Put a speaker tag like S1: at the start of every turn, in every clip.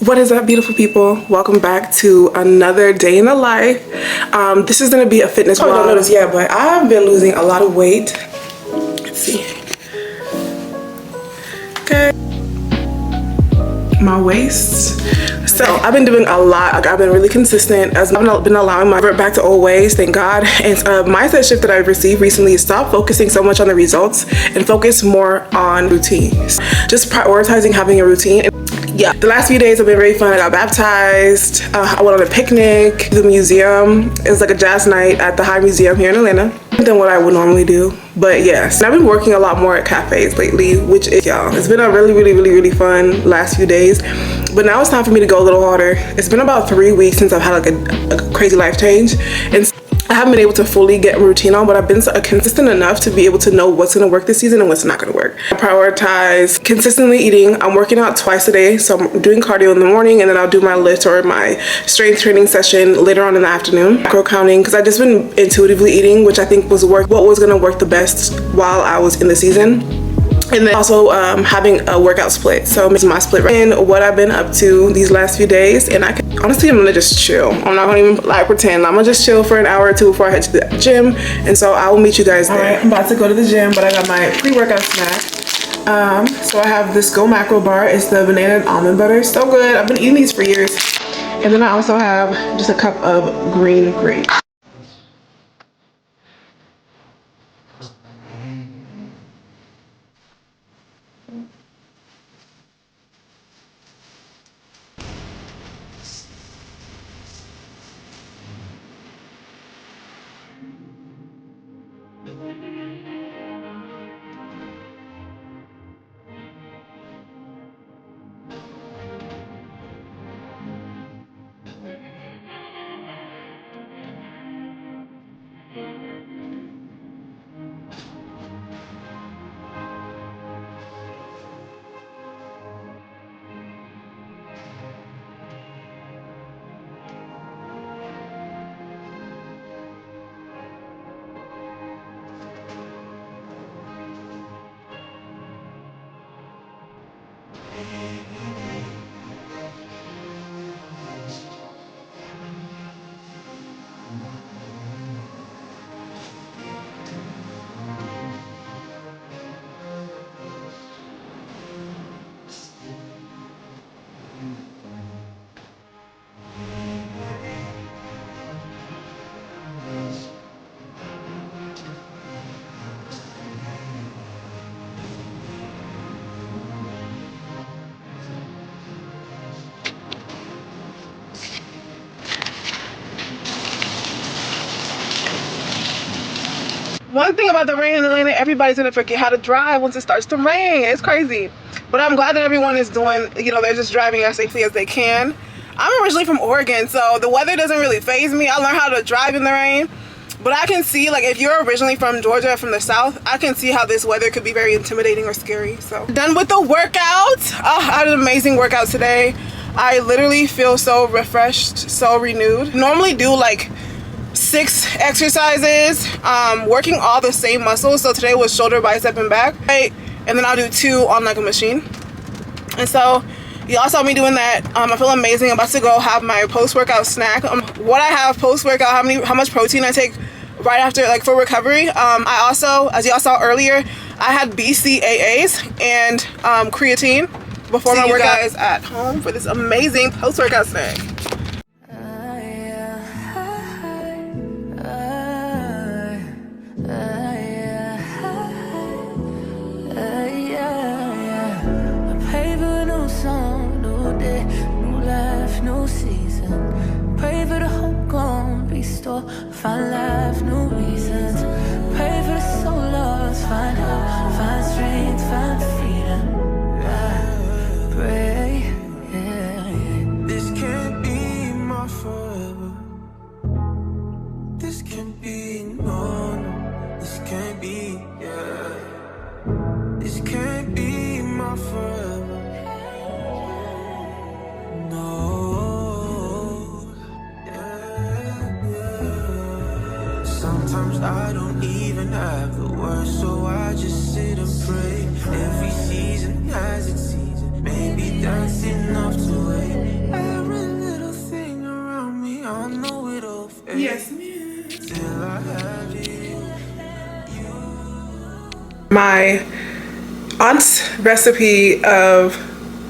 S1: What is up, beautiful people? Welcome back to another day in the life. This is gonna be a fitness vlog. I don't know this yet, but I've been losing a lot of weight. Let's see. Okay. My waist. So I've been doing a lot. Like, I've been really consistent. I've been allowing my revert back to old ways, thank God. And a mindset shift that I've received recently is stop focusing so much on the results and focus more on routines. Just prioritizing having a routine. Yeah, the last few days have been very fun. I got baptized. I went on a picnic to the museum. It was like a jazz night at the High Museum here in Atlanta than what I would normally do. But yes, and I've been working a lot more at cafes lately, which is, y'all, it's been a really fun last few days. But now it's time for me to go a little harder. It's been about 3 weeks since I've had like a crazy life change. And I haven't been able to fully get a routine on, but I've been consistent enough to be able to know what's gonna work this season and what's not gonna work. I prioritize consistently eating. I'm working out twice a day, so I'm doing cardio in the morning and then I'll do my lift or my strength training session later on in the afternoon. Macro counting, because I've just been intuitively eating, which I think what was gonna work the best while I was in the season. And then also having a workout split. So it's my split right. And what I've been up to these last few days, and honestly I'm gonna just chill. I'm not gonna even pretend. I'm gonna just chill for an hour or two before I head to the gym. And so I will meet you guys there. All right, I'm about to go to the gym, but I got my pre-workout snack. So I have this Go Macro bar. It's the banana and almond butter. So good. I've been eating these for years. And then I also have just a cup of green grapes. One thing about the rain in Atlanta, everybody's gonna forget how to drive once it starts to rain. It's crazy. But I'm glad that everyone is doing, they're just driving as safely as they can. I'm originally from Oregon, so the weather doesn't really faze me. I learned how to drive in the rain. But I can see, like, if you're originally from Georgia, from the South, I can see how this weather could be very intimidating or scary. So, done with the workout. I had an amazing workout today. I literally feel so refreshed, so renewed. Normally do like 6 exercises, working all the same muscles. So today was shoulder, bicep, and back, right? And then I'll do 2 on like a machine. And so y'all saw me doing that. I feel amazing. I'm about to go have my post-workout snack. What I have post-workout, how much protein I take right after, like, for recovery. I also, as y'all saw earlier, I had BCAAs and creatine before my workout. See you guys at home for this amazing post-workout snack.
S2: Find life, new reasons. Pray for the soul lost. Find hope, find strength, find freedom. Pray, yeah. This can't be my forever. This can't be, no. This can't be, yeah. This can't be my forever. No. Sometimes I don't even have the words, so I just sit and pray. Every season has its season, Maybe that's enough to wait. Every little thing around me, I know it'll fade.
S1: Yes, ma'am.
S2: Till I have you.
S1: My aunt's recipe of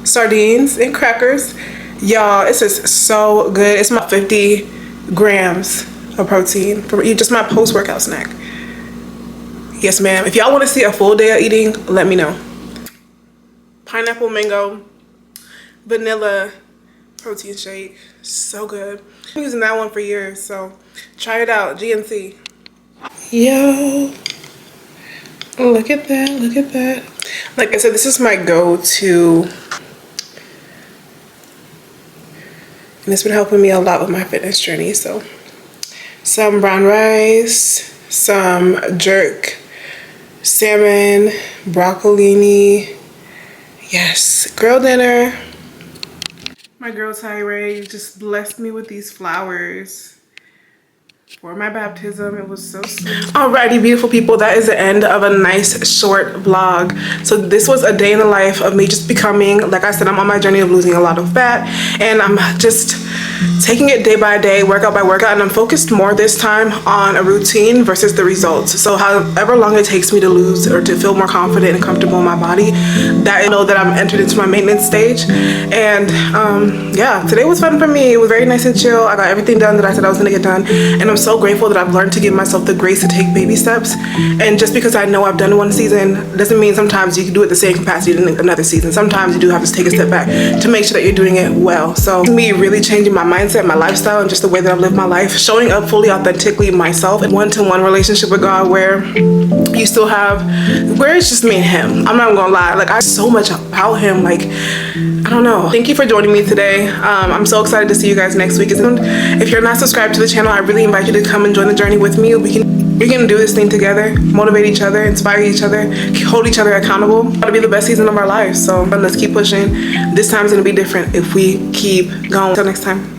S1: sardines and crackers, y'all, it's just so good. It's my 50 grams of protein for just my post-workout snack. Yes, ma'am. If y'all want to see a full day of eating, let me know. Pineapple mango vanilla protein shake, so good. I've been using that one for years, so try it out. GNC. Yo, look at that, look at that. Like I said, this is my go-to, and it's been helping me a lot with my fitness journey. So some brown rice, some jerk salmon, broccolini, yes, grilled dinner. My girl Tyree just blessed me with these flowers for my baptism. It was so sweet. Alrighty, beautiful people, that is the end of a nice short vlog. So this was a day in the life of me just becoming, like I said, I'm on my journey of losing a lot of fat, and I'm just taking it day by day, workout by workout, and I'm focused more this time on a routine versus the results. So however long it takes me to lose or to feel more confident and comfortable in my body, that I know that I'm entered into my maintenance stage. And yeah, today was fun for me. It was very nice and chill. I got everything done that I said I was gonna get done, and I'm so grateful that I've learned to give myself the grace to take baby steps. And just because I know I've done one season doesn't mean sometimes you can do it the same capacity in another season. Sometimes you do have to take a step back to make sure that you're doing it well. So me really changing my mindset, my lifestyle, and just the way that I've lived my life, showing up fully authentically myself in one-to-one relationship with God, where you still have, where it's just me and him. I'm not gonna lie, like I so much about him, like I don't know. Thank you for joining me today. I'm so excited to see you guys next week. If you're not subscribed to the channel, I really invite you to come and join the journey with me. We can do this thing together, motivate each other, inspire each other, hold each other accountable. It'll be the best season of our lives. So let's keep pushing. This time's gonna be different if we keep going. Until next time.